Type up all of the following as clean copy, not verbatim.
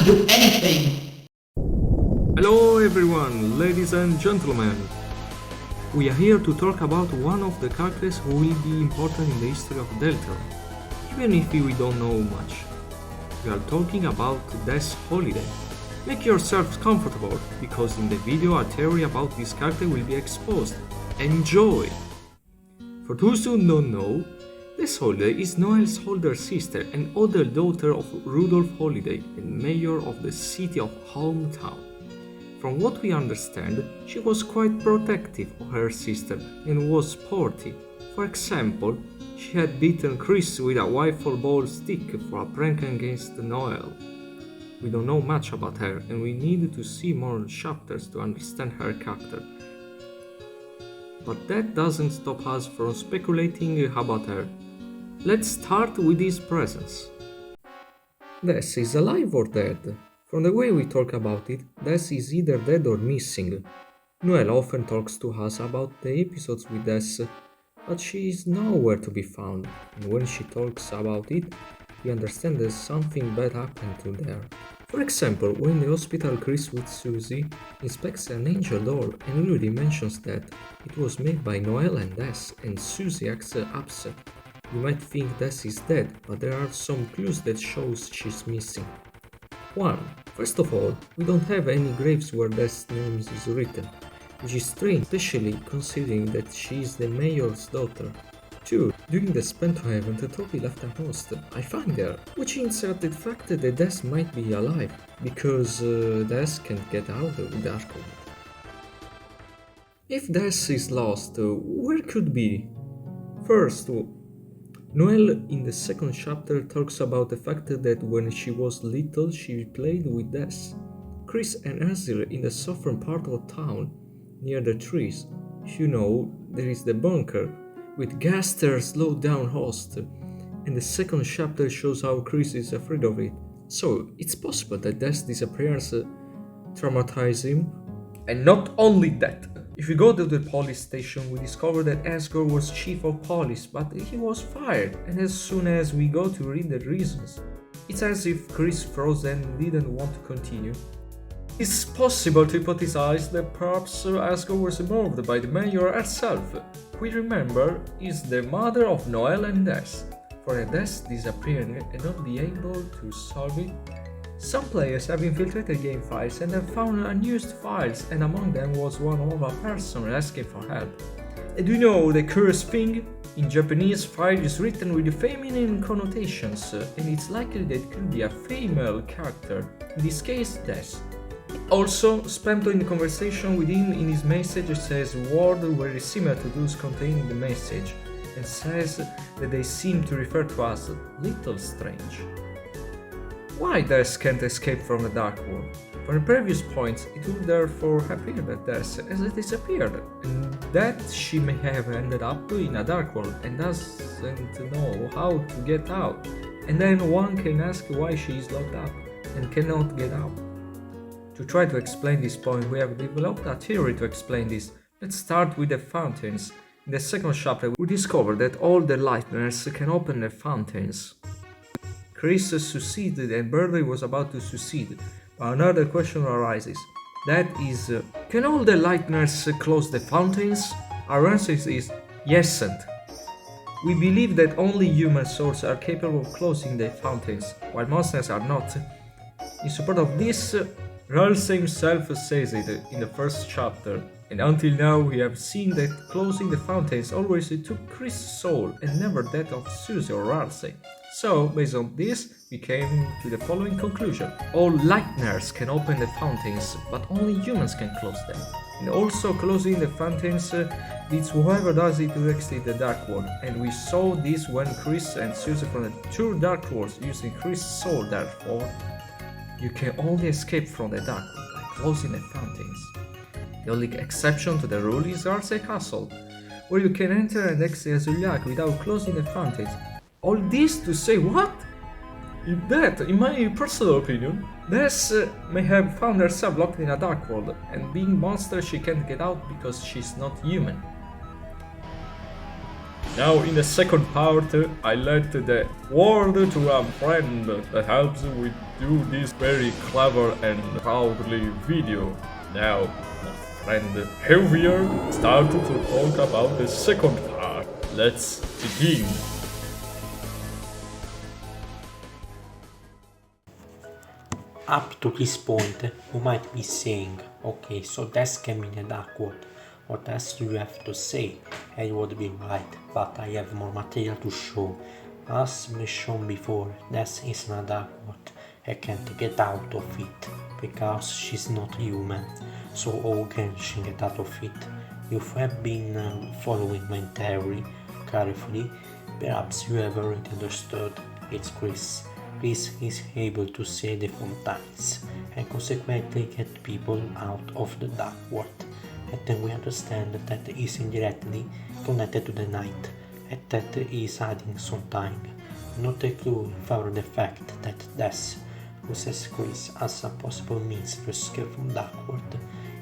do anything. Hello everyone, ladies and gentlemen. We are here to talk about one of the characters who will be important in the history of Deltarune, even if we don't know much. We are talking about DESS Holiday. Make yourselves comfortable, because in the video a theory about this character will be exposed. Enjoy! For those who don't know, DESS Holiday is Noelle's older sister and other daughter of Rudolph Holiday and mayor of the city of hometown. From what we understand, she was quite protective of her sister and was sporty. For example, she had beaten Kris with a wiffle ball stick for a prank against Noelle. We don't know much about her and we need to see more chapters to understand her character. But that doesn't stop us from speculating about her. Let's start with his presence. DESS is alive or dead? From the way we talk about it, DESS is either dead or missing. Noelle often talks to us about the episodes with DESS, but she is nowhere to be found, and when she talks about it, we understand that something bad happened to her. For example, when in the hospital Kris with Susie inspects an angel doll and Ulrich mentions that it was made by Noelle and DESS, and Susie acts upset. You might think DESS is dead, but there are some clues that shows she's missing. 1. First of all, we don't have any graves where DESS' name is written, which is strange, especially considering that she is the mayor's daughter. 2. During the Spamton event, Toby left a post, "I found her," which hints at the fact that the DESS might be alive, because DESS can't get out of the dark world. If DESS is lost, where could be? First, Noelle in the second chapter talks about the fact that when she was little she played with DESS. Kris and Euvier in the southern part of town, near the trees. You know, there is the bunker, with Gaster slowed down host, and the second chapter shows how Kris is afraid of it. So, it's possible that DESS' disappearance traumatized him. And not only that. If we go to the police station, we discover that Asgore was chief of police, but he was fired, and as soon as we go to read the reasons, it's as if Kris froze and didn't want to continue. It's possible to hypothesize that perhaps Asgore was murdered by the mayor herself, who we remember is the mother of Noelle and DESS. For a DESS disappearing and not be able to solve it, some players have infiltrated game files and have found unused files, and among them was one of a person asking for help. And you know the curious thing? In Japanese, file is written with feminine connotations, and it's likely that it could be a female character, in this case DESS. Also, Spamton in the conversation with him in his message says words very similar to those contained in the message, and says that they seem to refer to as little strange. Why DESS can't escape from the dark world? From the previous points, it would therefore appear that DESS has disappeared, and that she may have ended up in a dark world and doesn't know how to get out. And then one can ask why she is locked up and cannot get out. To try to explain this point, we have developed a theory to explain this. Let's start with the fountains. In the second chapter, we discover that all the Lightners can open the fountains. Kris succeeded and Birdie was about to succeed, but another question arises. That is, can all the Lightners close the fountains? Our answer is yes and. We believe that only human souls are capable of closing the fountains, while monsters are not. In support of this, ralsei himself says it in the first chapter, and until now we have seen that closing the fountains always took Kris' soul and never that of Susie or ralsei. So, based on this, we came to the following conclusion. All Lightners can open the fountains, but only humans can close them. And also closing the fountains leads whoever does it to exit the Dark World. And we saw this when Kris and Susie from the two Dark Worlds using Kris' soul, therefore you can only escape from the Dark World by closing the fountains. The only exception to the rule is ralsei Castle, where you can enter and exit as you like without closing the fountains. All this to say what? That, in my personal opinion, DESS may have found herself locked in a dark world, and being monster she can't get out because she's not human. Now in the second part, I led the world to a friend that helps with do this very clever and proudly video. Now, my friend Euvier started to talk about the second part. Let's begin. Up to this point, you might be saying, okay, so DESS came in a dark world. What else do you have to say? And you would be right, but I have more material to show. As mentioned before, DESS is in a dark world. I can't get out of it, because she's not human. So how can she get out of it? If you have been following my theory carefully, perhaps you have already understood. It's Kris. Kris is able to see the fountains and consequently get people out of the dark world. And then we understand that he is indirectly connected to the night, and that he is hiding something. Not a clue in favor of the fact that DESS uses Kris as a possible means to escape from dark world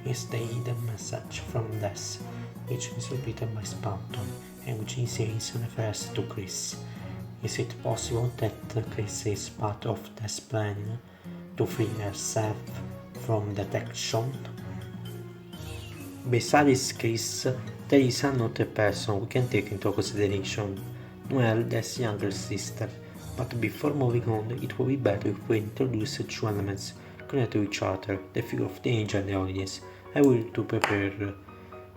is the hidden message from DESS, which is repeated by Spamton and which he says refers to Kris. Is it possible that Kris is part of DESS' plan to free herself from detection? Besides Kris, there is another person we can take into consideration, Noelle, DESS' younger sister. But before moving on, it would be better if we introduce two elements connected to each other, the figure of the angel and the audience. I will to prepare,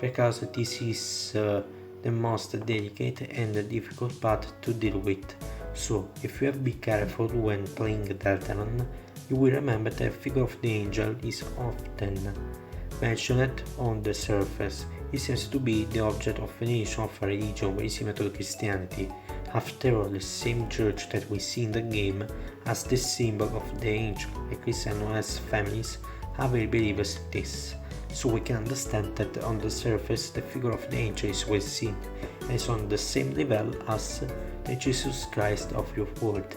because this is the most delicate and difficult part to deal with. So, if you have to be careful when playing Deltarune, you will remember that the figure of the angel is often mentioned on the surface. It seems to be the object of veneration of a religion very similar to Christianity. After all, the same church that we see in the game as the symbol of the angel. The Kris and Noelle's families are very believers in this. So we can understand that on the surface the figure of the angel is well seen and is on the same level as the Jesus Christ of your world.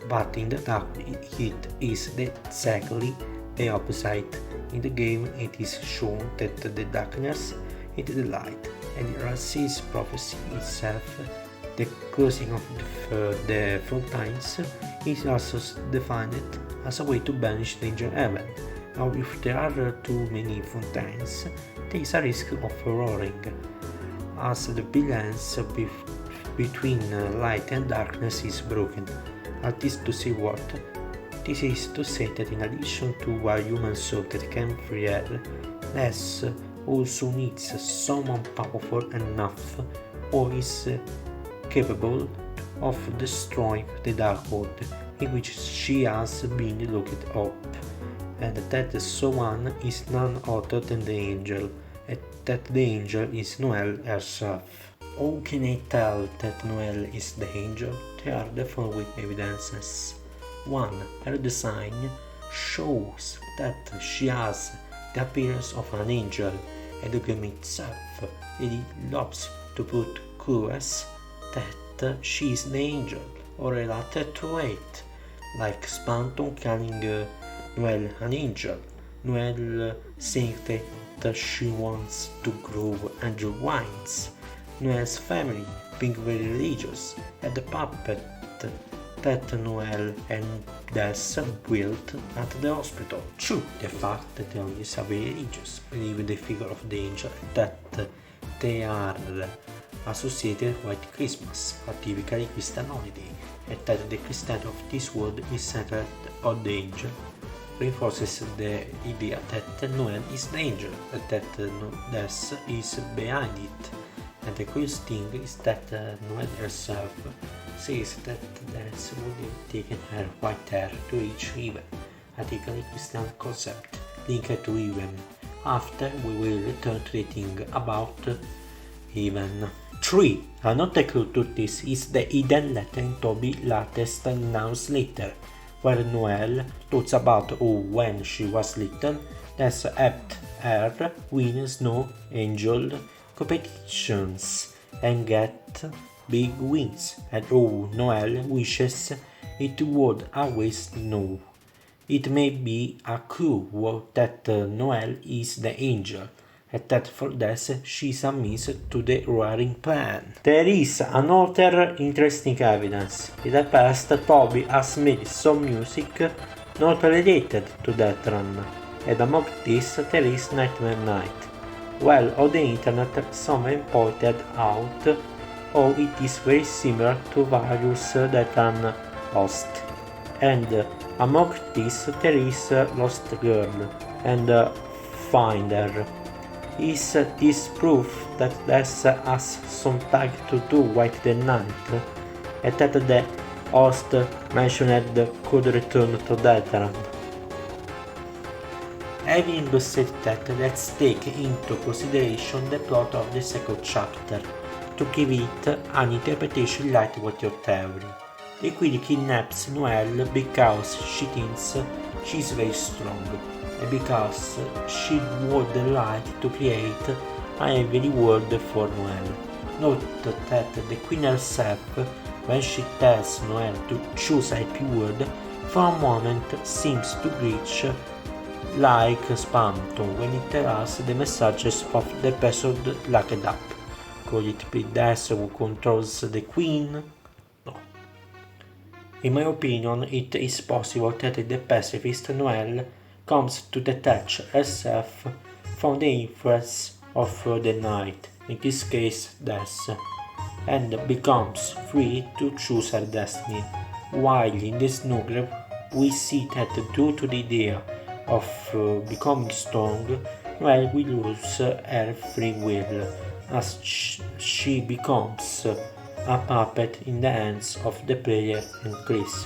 But in the dark it is exactly the opposite. In the game it is shown that the darkness is the light, and ralsei's prophecy itself, the closing of the fountains, is also defined as a way to banish danger heaven. Now, if there are too many fountains, there is a risk of roaring, as the balance between light and darkness is broken. At least to say what? This is to say that in addition to a human soul that can free her, DESS also needs someone powerful enough or is capable of destroying the dark world in which she has been locked up. And that someone is none other than the angel, and that the angel is Noelle herself. How can I tell that Noelle is the angel? There are the following evidences. 1. Her design shows that she has the appearance of an angel, and the game itself really loves to put clues that she is the angel, or related to it, like Spamton calling Noelle an angel, Noelle saying that she wants to grow angel wings, Noelle's family being very religious, and the puppet that Noelle and DESS built at the hospital. 2. The fact that the audience are very religious, believe in the figure of the angel, that they are associated with Christmas, a typically Christian holiday, and that the Christianity of this world is centered on the angel, reinforces the idea that Noelle is the angel, and that DESS is behind it. And the curious thing is that Noelle herself says that DESS would have taken her white hair to reach heaven, a typically Christian concept linked to heaven. After we will return to the thing about heaven. 3. Another clue to this is the hidden letter in Toby's latest announced letter, where Noelle talks about how when she was little, DESS helped her win snow angel competitions and get big wings, and how Noelle wishes it would always snow. It may be a clue that Noelle is the angel, and that for DESS she is a means to the roaring plan. There is another interesting evidence. In the past, Toby has made some music not related to Deltarune, and among these there is Nightmare Night. Well, on the internet someone pointed out how it is very similar to various Deltarune hosts, and among these there is Lost Girl and Finder. Is this proof that DESS has something to do with the night, and that the host mentioned could return to Deltarune? Having said that, let's take into consideration the plot of the second chapter, to give it an interpretation like with your theory. The Queen kidnaps Noelle because she thinks she is very strong, and because she would like to create a heavenly world for Noelle. Note that the Queen herself, when she tells Noelle to choose a happy world, for a moment seems to glitch like Spamton when it tells the messages of the person locked up. Could it be DESS who controls the Queen? No. In my opinion, it is possible that the pacifist Noelle comes to detach herself from the influence of the night, in this case DESS, and becomes free to choose her destiny, while in the snuggler we see that due to the idea of becoming strong, Noelle will lose her free will, as she becomes a puppet in the hands of the player and Kris,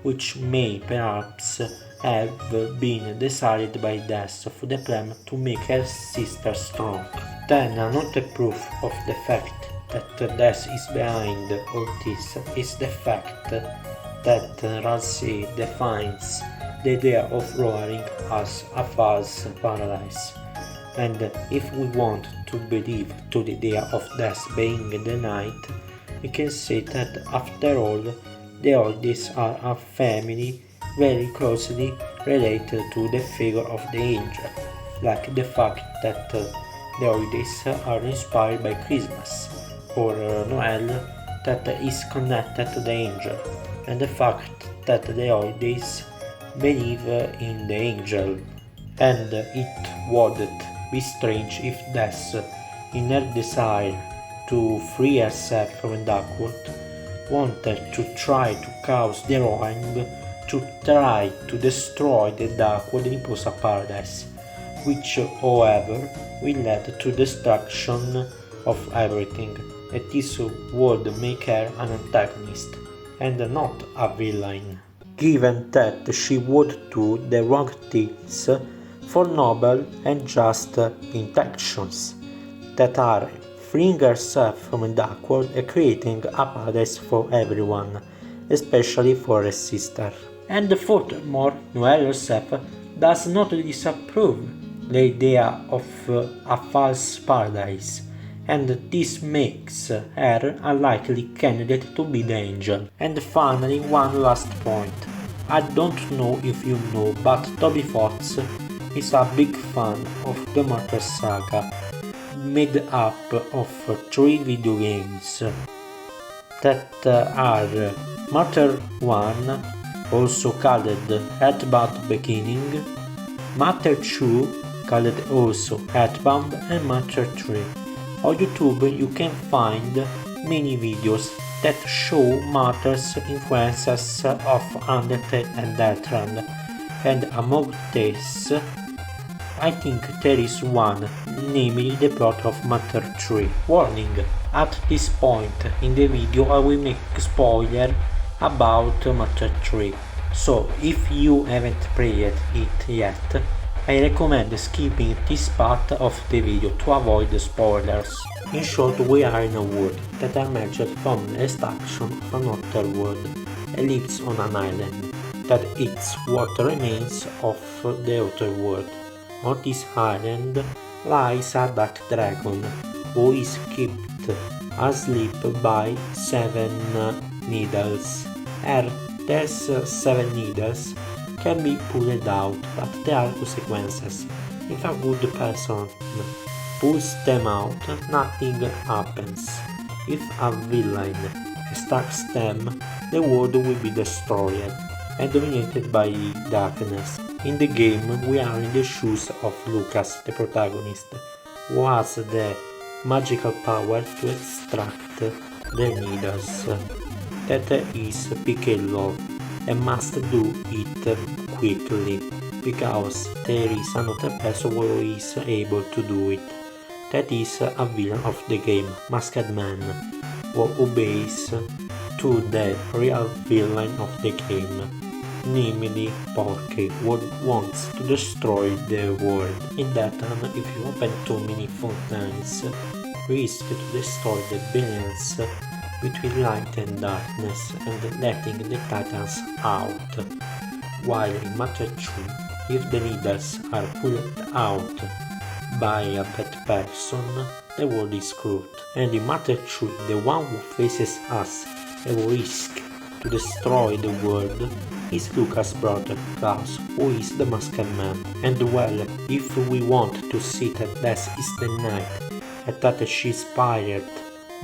which may perhaps have been decided by DESS for the plan to make her sister strong. Then another proof of the fact that DESS is behind all this is the fact that ralsei defines the idea of roaring as a false paradise. And if we want to believe to the idea of DESS being the night, we can say that after all, the oldies are a family very closely related to the figure of the angel, like the fact that the oldies are inspired by Christmas, or Noelle that is connected to the angel, and the fact that the oldies believe in the angel. And it wouldn't be strange if DESS, in her desire to free herself from Duckworth, wanted to try to cause the roaring to try to destroy the Duckworth Imposter Paradise, which however will lead to destruction of everything, and this would make her an antagonist and not a villain, given that she would do the wrong things for noble and just intentions, that are freeing herself from Duckworth and creating a paradise for everyone, especially for her sister. And furthermore, Noelle herself does not disapprove the idea of a false paradise, and this makes her a likely candidate to be the angel. And finally, one last point. I don't know if you know, but Toby Fox is a big fan of the Martyr saga, made up of 3 video games that are Martyr 1, also called Earthbound Beginning, Martyr 2, called also Earthbound, and Martyr 3. On YouTube you can find many videos that show Martyr's influences of Undertale and Deltarune, and among these I think there is one, namely the plot of Martyr 3. Warning! At this point in the video I will make spoiler about Martyr 3, so if you haven't played it yet, I recommend skipping this part of the video to avoid spoilers. In short, we are in a world that emerged from the destruction of another world and lives on an island that eats what remains of the outer world. On this island lies a dark dragon who is kept asleep by 7 needles. These 7 needles can be pulled out, but there are consequences. If a good person pulls them out, nothing happens. If a villain strikes them, the world will be destroyed. and dominated by darkness. In the game, we are in the shoes of Lucas, the protagonist, who has the magical power to extract the needles. That is PK and must do it quickly, because there is another person who is able to do it. That is a villain of the game, Masked Man, who obeys to the real villain of the game, namely Porky, who wants to destroy the world. In that time, if you open too many fountains, risk to destroy the balance between light and darkness and letting the titans out. While in Matter 2, if the needles are pulled out by a bad person, the world is screwed. And in Matter 2, the one who faces us and who risk to destroy the world is Lucas' brother Klaus, who is the Masked Man. And well, if we want to see that DESS is the night and that she is inspired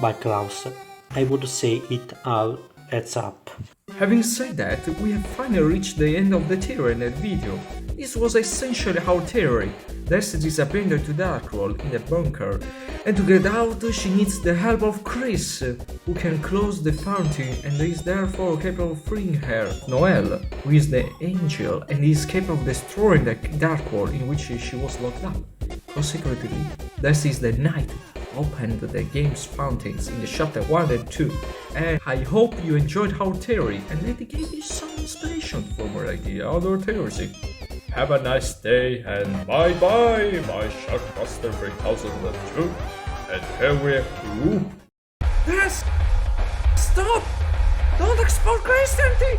by Klaus, I would say it all adds up. Having said that, we have finally reached the end of the theory in that video. This was essentially our theory. DESS disappeared to Darkroll in a bunker, and to get out she needs the help of Kris, who can close the fountain and is therefore capable of freeing her. Noelle, who is the angel and is capable of destroying the Darkroll in which she was locked up. Consequently, DESS is the knight opened the game's fountains in the chapter 1 and 2, and I hope you enjoyed our theory and that it gave you some inspiration for more like the other theories. Have a nice day and bye bye, my Sharkbuster 3002, and here we DESS! Stop! Don't export Christianity!